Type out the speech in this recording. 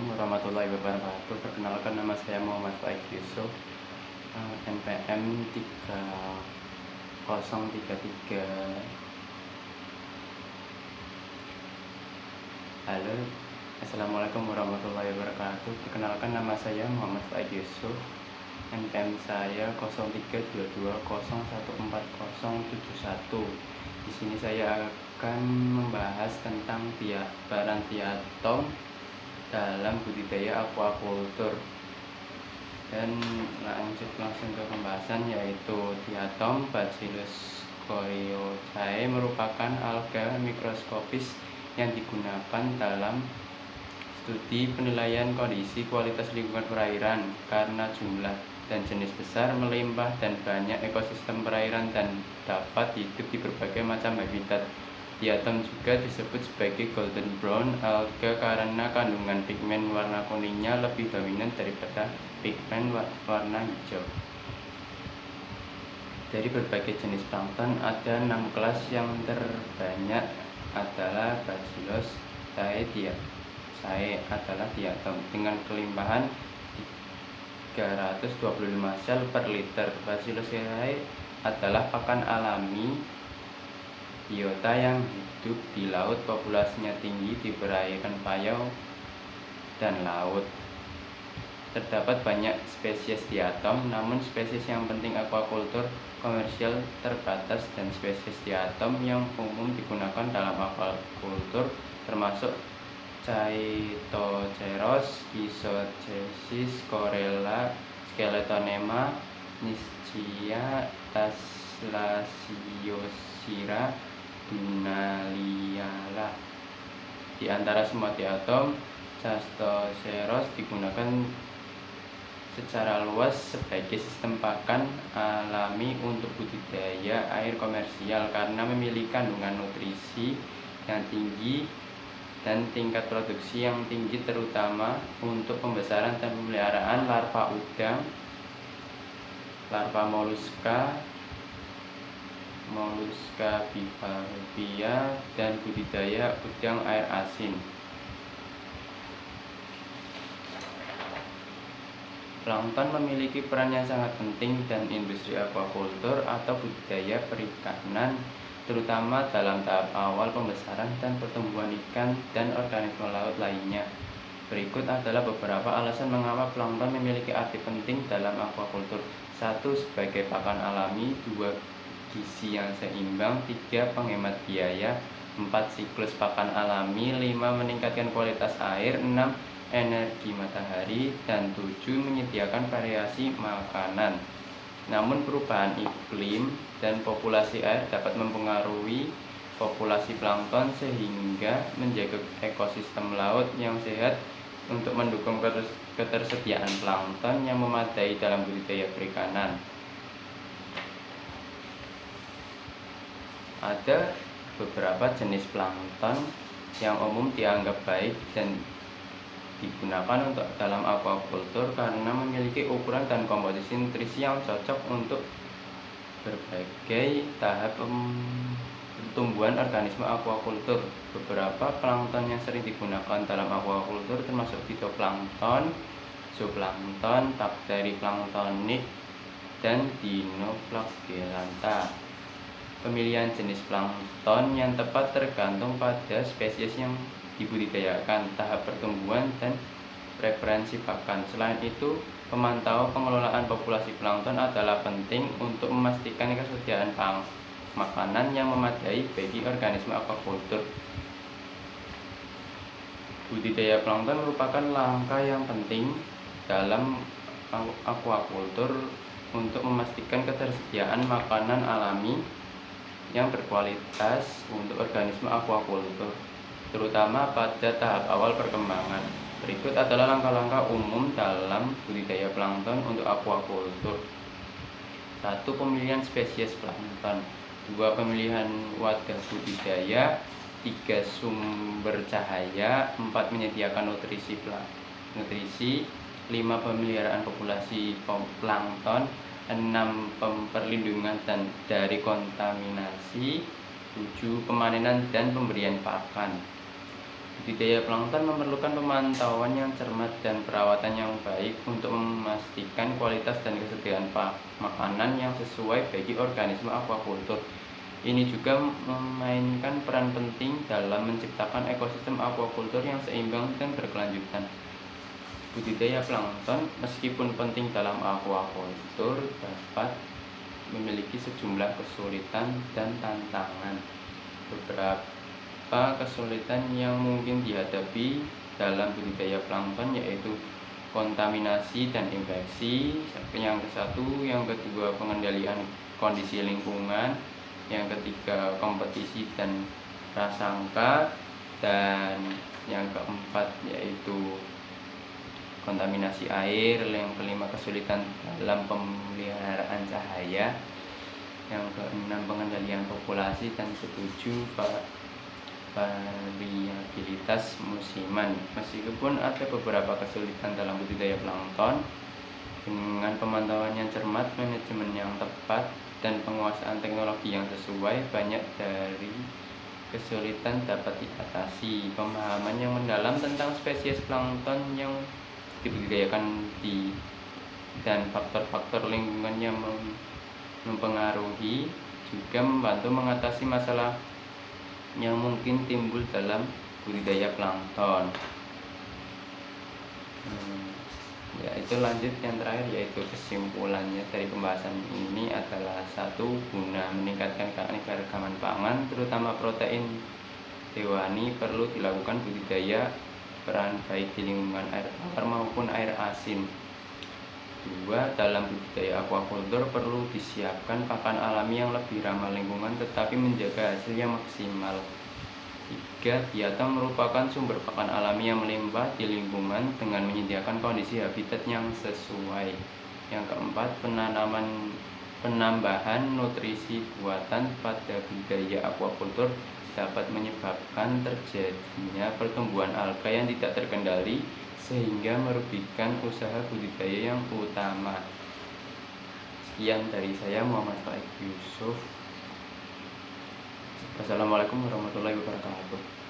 Assalamualaikum warahmatullahi wabarakatuh. Perkenalkan, nama saya Muhammad Faik Yusuf, NPM 3033. Halo, Assalamualaikum warahmatullahi wabarakatuh. Perkenalkan, nama saya Muhammad Faik Yusuf, NPM saya 0322014071. Di sini saya akan membahas tentang peran diatom dalam budidaya aquaculture, dan langsung ke pembahasan, yaitu diatom Bacillus coreochae merupakan alga mikroskopis yang digunakan dalam studi penilaian kondisi kualitas lingkungan perairan karena jumlah dan jenis besar, melimpah, dan banyak ekosistem perairan, dan dapat hidup di berbagai macam habitat. Diatom juga disebut sebagai golden brown alga karena kandungan pigmen warna kuningnya lebih dominan daripada pigmen warna hijau. Dari berbagai jenis plankton, ada 6 kelas yang terbanyak adalah Bacillus cae adalah diatom dengan kelimpahan 325 sel per liter. Bacillus cae adalah pakan alami biota yang hidup di laut, populasinya tinggi di perairan payau dan laut. Terdapat banyak spesies diatom, namun spesies yang penting aquaculture komersial terbatas, dan spesies diatom yang umum digunakan dalam aquaculture termasuk Chaetoceros, Isochesis, Corella, Skeletonema, Nischia, Thalassiosyra, Dunaliella. Di antara semua diatom, Chaetoceros digunakan secara luas sebagai sistem pakan alami untuk budidaya air komersial karena memiliki kandungan nutrisi yang tinggi dan tingkat produksi yang tinggi, terutama untuk pembesaran dan pemeliharaan larva udang, larva moluska bivalvia, dan budidaya udang air asin. Plankton memiliki peran yang sangat penting dalam industri aquaculture atau budidaya perikanan, terutama dalam tahap awal pembesaran dan pertumbuhan ikan dan organisme laut lainnya. Berikut adalah beberapa alasan mengapa plankton memiliki arti penting dalam aquaculture. 1. Sebagai pakan alami. 2. Gizi yang seimbang. 3. Penghemat biaya. 4. Siklus pakan alami. 5. Meningkatkan kualitas air. 6. Energi matahari. Dan 7. Menyediakan variasi makanan. Namun perubahan iklim dan populasi air dapat mempengaruhi populasi plankton, sehingga menjaga ekosistem laut yang sehat untuk mendukung ketersediaan plankton yang memadai dalam budidaya perikanan. Ada beberapa jenis plankton yang umum dianggap baik dan digunakan untuk dalam aquaculture karena memiliki ukuran dan komposisi nutrisi yang cocok untuk berbagai tahap pertumbuhan organisme aquaculture. Beberapa plankton yang sering digunakan dalam aquaculture termasuk fitoplankton, zooplankton, bakteri planktonik, dan dinoflagellata. Pemilihan jenis plankton yang tepat tergantung pada spesies yang dibudidayakan, tahap pertumbuhan, dan preferensi pakan. Selain itu, pemantau pengelolaan populasi plankton adalah penting untuk memastikan kesediaan makanan yang memadai bagi organisme aquaculture. Budidaya plankton merupakan langkah yang penting dalam aquaculture untuk memastikan ketersediaan makanan alami yang berkualitas untuk organisme aquaculture, terutama pada tahap awal perkembangan. Berikut adalah langkah-langkah umum dalam budidaya plankton untuk aquaculture. 1. Pemilihan spesies plankton. 2. Pemilihan wadah budidaya. 3. Sumber cahaya. 4. Menyediakan nutrisi. 5. Pemeliharaan populasi plankton. 6. Perlindungan dari kontaminasi. 7. Pemanenan dan pemberian pakan. Budidaya plankton memerlukan pemantauan yang cermat dan perawatan yang baik untuk memastikan kualitas dan kesediaan makanan yang sesuai bagi organisme aquaculture. Ini juga memainkan peran penting dalam menciptakan ekosistem aquaculture yang seimbang dan berkelanjutan. Budidaya plankton meskipun penting dalam aquaculture dapat memiliki sejumlah kesulitan dan tantangan. Beberapa kesulitan yang mungkin dihadapi dalam budidaya plankton yaitu kontaminasi dan infeksi, yang kedua pengendalian kondisi lingkungan, yang ketiga kompetisi dan prasangka, dan yang keempat yaitu kontaminasi air, yang kelima kesulitan dalam pemeliharaan cahaya, yang keenam pengendalian populasi, dan ketujuh variabilitas musiman. Meskipun ada beberapa kesulitan dalam budidaya plankton, dengan pemantauan yang cermat, manajemen yang tepat, dan penguasaan teknologi yang sesuai, banyak dari kesulitan dapat diatasi. Pemahaman yang mendalam tentang spesies plankton yang dibudidayakan dan faktor-faktor lingkungan yang mempengaruhi juga membantu mengatasi masalah yang mungkin timbul dalam budidaya plankton. Ya, itu lanjut yang terakhir, yaitu kesimpulannya dari pembahasan ini adalah: satu, guna meningkatkan keanekaragaman pangan terutama protein hewani perlu dilakukan budidaya peran baik di lingkungan air tawar maupun air asin. Dua, dalam budidaya aquaculture perlu disiapkan pakan alami yang lebih ramah lingkungan tetapi menjaga hasil yang maksimal. Tiga, biota merupakan sumber pakan alami yang melimpah di lingkungan dengan menyediakan kondisi habitat yang sesuai. Yang keempat, penambahan nutrisi buatan pada budidaya aquaculture dapat menyebabkan terjadinya pertumbuhan alga yang tidak terkendali sehingga merugikan usaha budidaya yang utama. Sekian dari saya, Muhammad Faik Yusuf. Wassalamualaikum warahmatullahi wabarakatuh.